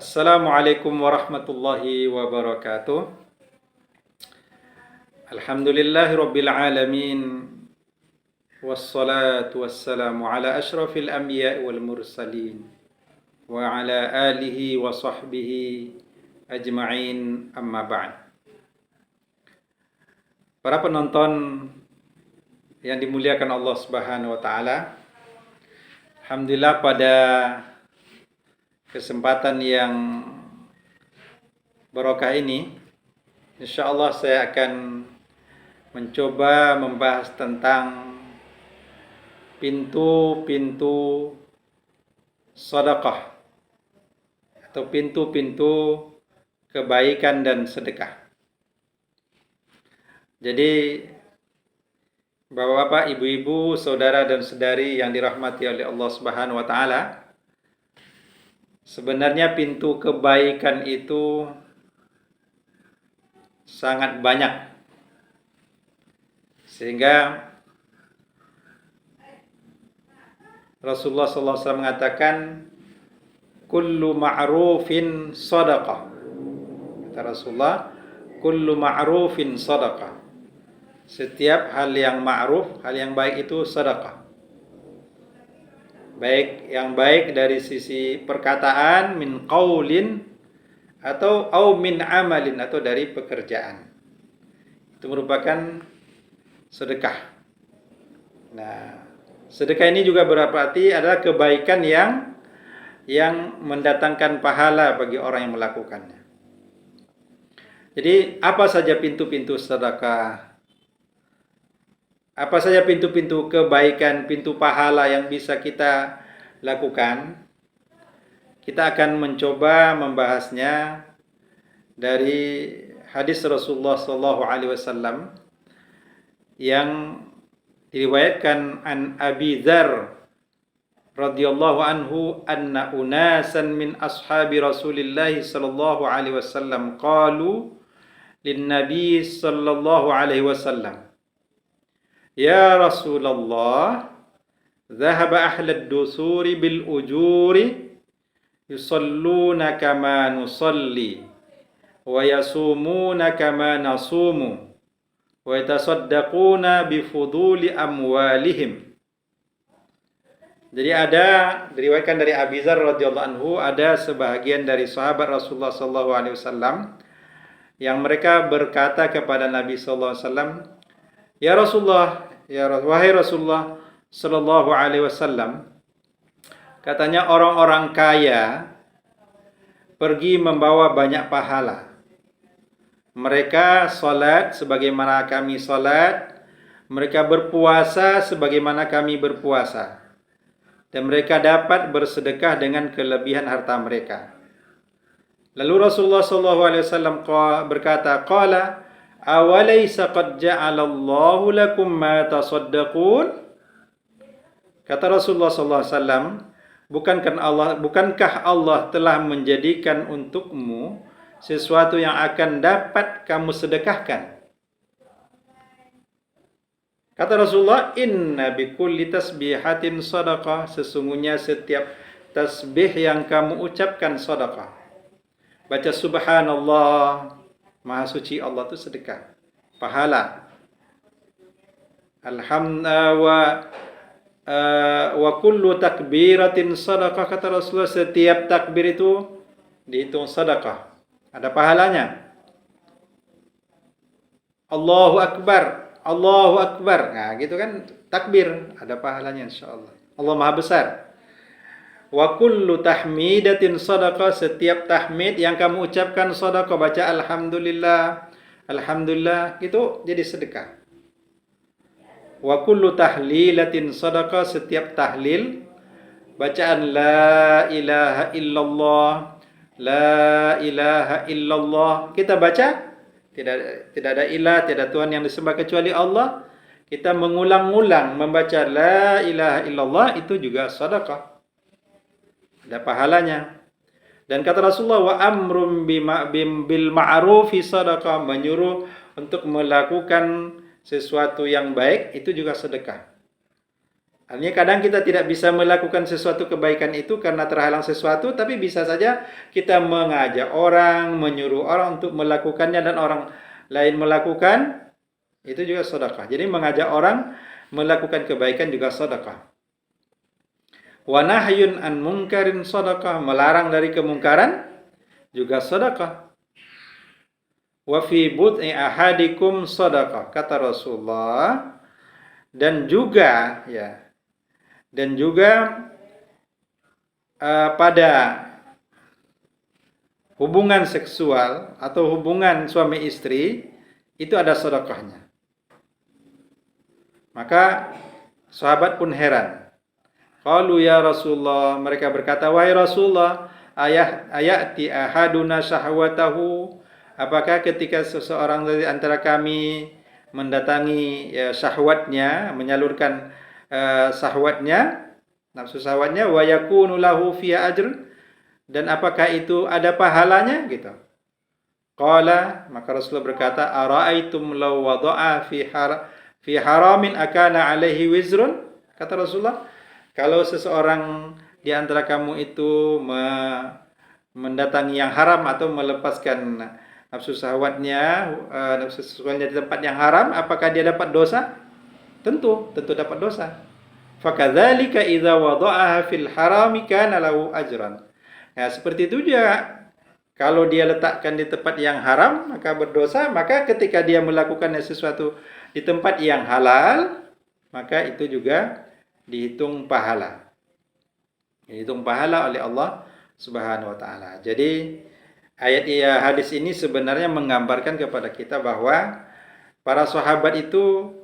Assalamualaikum warahmatullahi wabarakatuh. Alhamdulillahi rabbil alamin. Wassalatu wassalamu ala ashrafil anbiya'i wal mursalin wa ala alihi wa sahbihi ajma'in, amma ba'd. Para penonton yang dimuliakan Allah Subhanahu wa taala, alhamdulillah pada kesempatan yang barokah ini, insyaallah saya akan mencoba membahas tentang pintu-pintu sedekah atau pintu-pintu kebaikan dan sedekah. Jadi Bapak-bapak, ibu-ibu, saudara dan saudari yang dirahmati oleh Allah Subhanahu wa taala, sebenarnya pintu kebaikan itu sangat banyak. Sehingga Rasulullah SAW mengatakan, kullu ma'rufin sadaqah. Kata Rasulullah, kullu ma'rufin sadaqah. Setiap hal yang ma'ruf, hal yang baik itu sedekah. Baik yang baik dari sisi perkataan, min qaulin, atau min amalin, atau dari pekerjaan. Itu merupakan sedekah. Nah, sedekah ini juga berarti adalah kebaikan yang mendatangkan pahala bagi orang yang melakukannya. Jadi, apa saja pintu-pintu sedekah? Apa saja pintu-pintu kebaikan, pintu pahala yang bisa kita lakukan? Kita akan mencoba membahasnya dari hadis Rasulullah SAW yang diriwayatkan an Abi Dzar radhiyallahu anhu anna unasan min ashabi Rasulillah sallallahu alaihi wasallam qalu lin Nabi sallallahu alaihi wasallam, ya Rasulullah, dhahaba ahlad dusuri bil ujuri yusalluna kama nusalli wa yasumuna kama nasumu wa yatasaddaquna bi fuduli amwalihim. Jadi diriwayatkan dari Abi Dzar radhiyallahu anhu, ada sebahagian dari sahabat Rasulullah sallallahu alaihi wasallam yang mereka berkata kepada Nabi sallallahu alaihi wasallam, ya Rasulullah, wahai Rasulullah sallallahu alaihi wasallam, katanya orang-orang kaya pergi membawa banyak pahala. Mereka salat sebagaimana kami salat, mereka berpuasa sebagaimana kami berpuasa, dan mereka dapat bersedekah dengan kelebihan harta mereka. Lalu Rasulullah sallallahu alaihi wasallam berkata, qala awalaysa qad ja'alallahu lakum ma tasaddaqun? Kata Rasulullah sallallahu alaihi wasallam, bukankah Allah telah menjadikan untukmu sesuatu yang akan dapat kamu sedekahkan? Kata Rasulullah, inna bikulli tasbihatin sadaqah, sesungguhnya setiap tasbih yang kamu ucapkan sedekah. Baca subhanallah, maha suci Allah, itu sedekah, pahala. Alhamdulillah wa kullu takbiratin sadaqah, kata Rasulullah, setiap takbir itu dihitung sedekah, ada pahalanya. Allahu akbar, Allahu akbar, nah gitu kan, takbir ada pahalanya insyaallah. Allah maha besar. Wa kullu tahmidatin sadaqah, setiap tahmid yang kamu ucapkan sadaqah, baca alhamdulillah, alhamdulillah, itu jadi sedekah. Wa kullu tahlilatin sadaqah, setiap tahlil, bacaan la ilaha illallah, la ilaha illallah, kita baca tidak ada ilah, tidak ada Tuhan yang disembah kecuali Allah, kita mengulang-ulang membaca la ilaha illallah, itu juga sedekah, ada pahalanya. Dan kata Rasulullah, wa amrum bil ma'rufi sadaqah, menyuruh untuk melakukan sesuatu yang baik itu juga sedekah. Artinya kadang kita tidak bisa melakukan sesuatu kebaikan itu karena terhalang sesuatu, tapi bisa saja kita mengajak orang, menyuruh orang untuk melakukannya dan orang lain melakukan, itu juga sedekah. Jadi mengajak orang melakukan kebaikan juga sedekah. Wa nahyun an munkarin sedekah, melarang dari kemungkaran juga sedekah. Wa fi bud'i ahadikum sedekah, kata Rasulullah. Dan juga pada hubungan seksual atau hubungan suami istri itu ada sedekahnya. Maka sahabat pun heran. Qalu ya Rasulullah, mereka berkata, wahai Rasulullah, ayati ahaduna syahwatahu, apakah ketika seseorang dari antara kami mendatangi syahwatnya, menyalurkan syahwatnya, nafsu syahwatnya, wa yakunu lahu fiha ajr, dan apakah itu ada pahalanya gitu. Qala, maka Rasulullah berkata, ara'aitum law wada'a fi haramin akana alaihi wizrun, kata Rasulullah, kalau seseorang di antara kamu itu mendatangi yang haram atau melepaskan nafsu syahwatnya, nafsu seksualnya di tempat yang haram, apakah dia dapat dosa? Tentu dapat dosa. Fakadzalika idza wada'aha fil harami kana lahu ajran. Ya, seperti itu juga kalau dia letakkan di tempat yang haram maka berdosa, maka ketika dia melakukan sesuatu di tempat yang halal, maka itu juga dihitung pahala. Dihitung pahala oleh Allah Subhanahu wa taala. Jadi hadis ini sebenarnya menggambarkan kepada kita bahwa para sahabat itu